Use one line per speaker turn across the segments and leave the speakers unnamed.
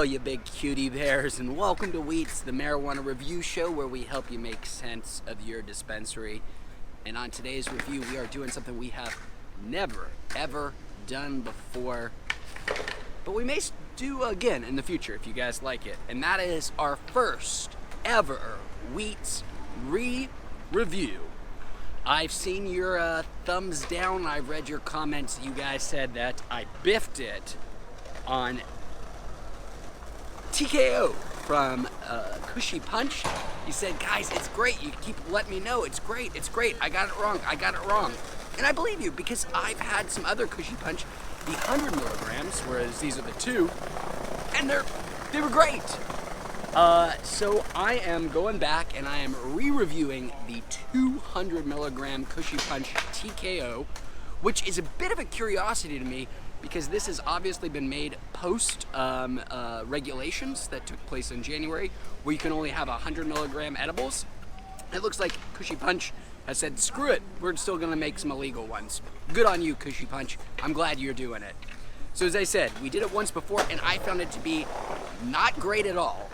Hello, you big cutie bears, and welcome to Weeats, the marijuana review show where we help you make sense of your dispensary. And on today's review, we are doing something we have never, ever done before, but we may do again in the future if you guys like it. And that is our first ever Weeats re-review. I've seen your thumbs down. I've read your comments. You guys said that I biffed it on TKO from Kushy Punch. He said, guys, it's great. You keep letting me know. It's great. It's great. I got it wrong. And I believe you because I've had some other Kushy Punch, the 100 milligrams, whereas these are the 2, and they were great. So I am going back and I am re-reviewing the 200 milligram Kushy Punch TKO, which is a bit of a curiosity to me because this has obviously been made post regulations that took place in January, where you can only have 100 milligram edibles. It looks like Kushy Punch has said, screw it, we're still gonna make some illegal ones. Good on you, Kushy Punch. I'm glad you're doing it. So as I said, we did it once before and I found it to be not great at all.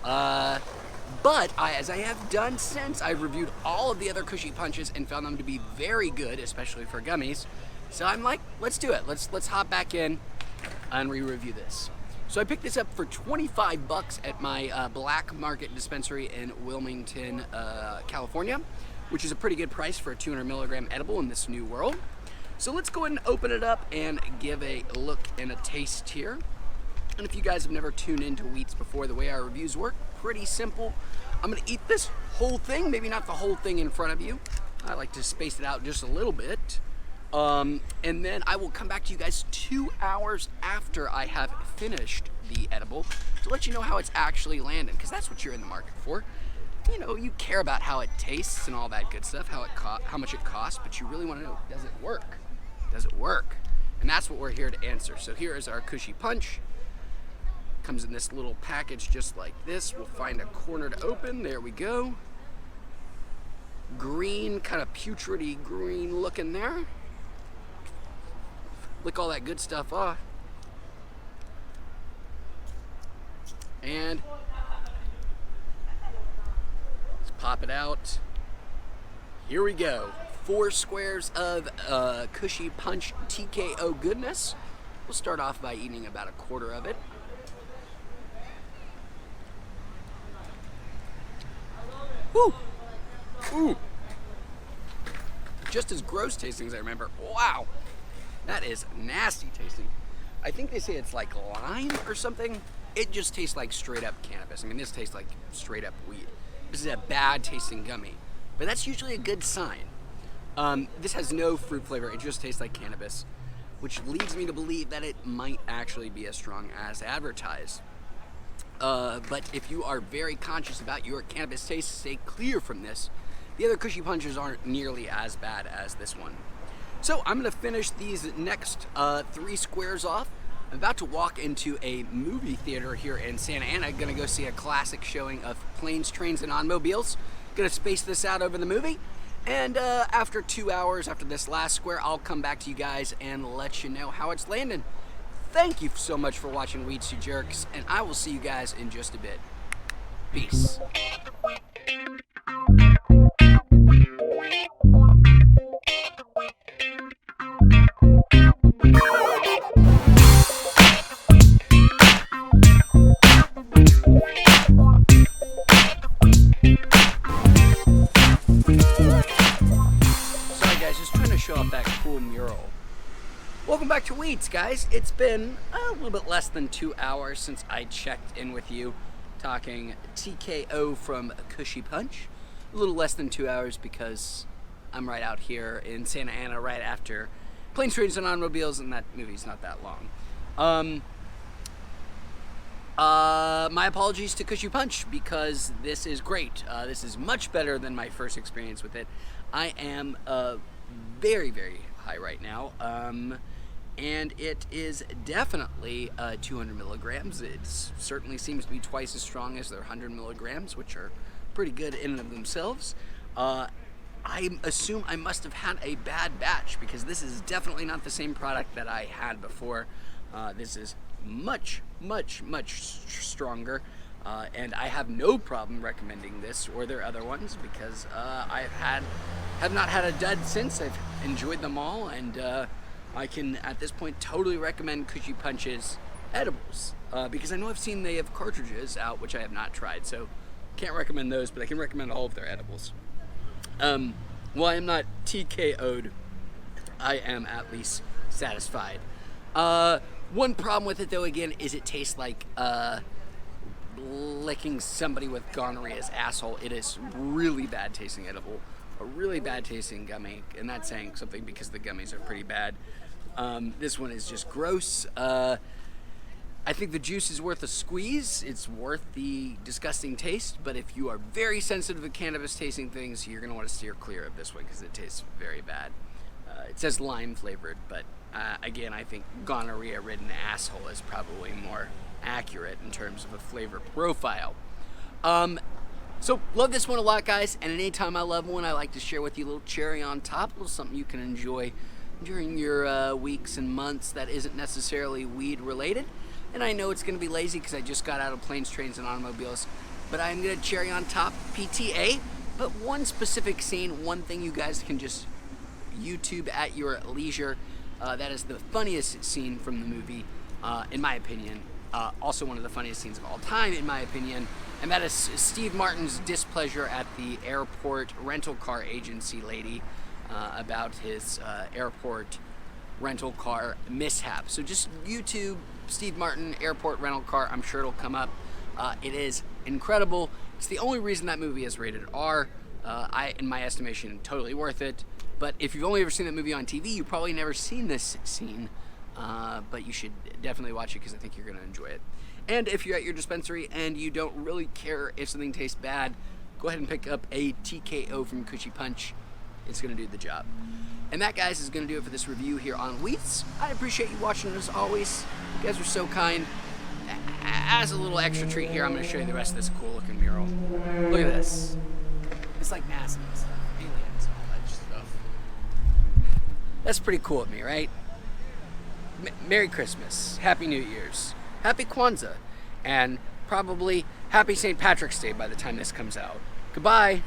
But as I have done since, I've reviewed all of the other Kushy Punches and found them to be very good, especially for gummies. So I'm like, let's do it. Let's hop back in and re-review this. So I picked this up for 25 bucks at my black market dispensary in Wilmington, California, which is a pretty good price for a 200 milligram edible in this new world. So let's go ahead and open it up and give a look and a taste here. And if you guys have never tuned into Weeats before, the way our reviews work, pretty simple. I'm gonna eat this whole thing, maybe not the whole thing in front of you. I like to space it out just a little bit. And then I will come back to you guys 2 hours after I have finished the edible to let you know how it's actually landing, because that's what you're in the market for. You know, you care about how it tastes and all that good stuff, how much it costs, but you really want to know, does it work? Does it work? And that's what we're here to answer. So here is our Kushy Punch. Comes in this little package just like this. We'll find a corner to open. There we go. Green, kind of putridy green looking there. Lick all that good stuff off. And let's pop it out. Here we go. 4 squares of Kushy Punch TKO goodness. We'll start off by eating about a quarter of it. Woo! Ooh! Just as gross tasting as I remember. Wow! That is nasty tasting. I think they say it's like lime or something. It just tastes like straight up cannabis. I mean, this tastes like straight up weed. This is a bad tasting gummy, but that's usually a good sign. This has no fruit flavor. It just tastes like cannabis, which leads me to believe that it might actually be as strong as advertised. But if you are very conscious about your cannabis taste, stay clear from this. The other Kushy Punches aren't nearly as bad as this one. So I'm gonna finish these next 3 squares off. I'm about to walk into a movie theater here in Santa Ana. Gonna go see a classic showing of Planes, Trains, and Automobiles. Gonna space this out over the movie. And after 2 hours, after this last square, I'll come back to you guys and let you know how it's landing. Thank you so much for watching Weeats, you jerks, and I will see you guys in just a bit. Peace. Show off that cool mural. Welcome back to Weeats, guys. It's been a little bit less than 2 hours since I checked in with you talking TKO from Kushy Punch. A little less than 2 hours because I'm right out here in Santa Ana right after Planes, Trains, and Automobiles, and that movie's not that long. My apologies to Kushy Punch because this is great. This is much better than my first experience with it. I am very, very high right now, and it is definitely 200 milligrams. It certainly seems to be twice as strong as their 100 milligrams, which are pretty good in and of themselves. I assume I must have had a bad batch because this is definitely not the same product that I had before. This is
much stronger. And I have no problem recommending this or their other ones because have not had a dud since. I've enjoyed them all, and I can at this point totally recommend Kushy Punch's edibles because I know I've seen they have cartridges out, which I have not tried, so can't recommend those, but I can recommend all of their edibles. While I am not TKO'd, I am at least satisfied. One problem with it, though, again, is it tastes like licking somebody with gonorrhea's asshole. It is really bad tasting edible, a really bad tasting gummy, and that's saying something because the gummies are pretty bad. This one is just gross. I think the juice is worth a squeeze. It's worth the disgusting taste, but if you are very sensitive to cannabis tasting things, you're going to want to steer clear of this one because it tastes very bad. It says lime flavored, but again, I think gonorrhea-ridden asshole is probably more accurate in terms of a flavor profile. So love this one a lot, guys, and anytime I love one, I like to share with you a little cherry on top, a little something you can enjoy during your weeks and months that isn't necessarily weed related. And I know it's going to be lazy because I just got out of Planes, Trains, and Automobiles, but I'm going to cherry on top PTA. But one specific scene, one thing you guys can just YouTube at your leisure, that is the funniest scene from the movie, in my opinion. Also one of the funniest scenes of all time, in my opinion, and that is Steve Martin's displeasure at the airport rental car agency lady about his airport rental car mishap. So just YouTube Steve Martin airport rental car. I'm sure it'll come up. It is incredible. It's the only reason that movie is rated R. In my estimation, totally worth it. But if you've only ever seen that movie on TV, you've probably never seen this scene. But you should definitely watch it because I think you're going to enjoy it. And if you're at your dispensary and you don't really care if something tastes bad, go ahead and pick up a TKO from Kushy Punch. It's going to do the job. And that, guys, is going to do it for this review here on Weeats. I appreciate you watching as always. You guys are so kind. As a little extra treat here, I'm going to show you the rest of this cool-looking mural. Look at this. It's like NASA and stuff, aliens and all that stuff. That's pretty cool of me, right? Merry Christmas, Happy New Year's, Happy Kwanzaa, and probably Happy St. Patrick's Day by the time this comes out. Goodbye.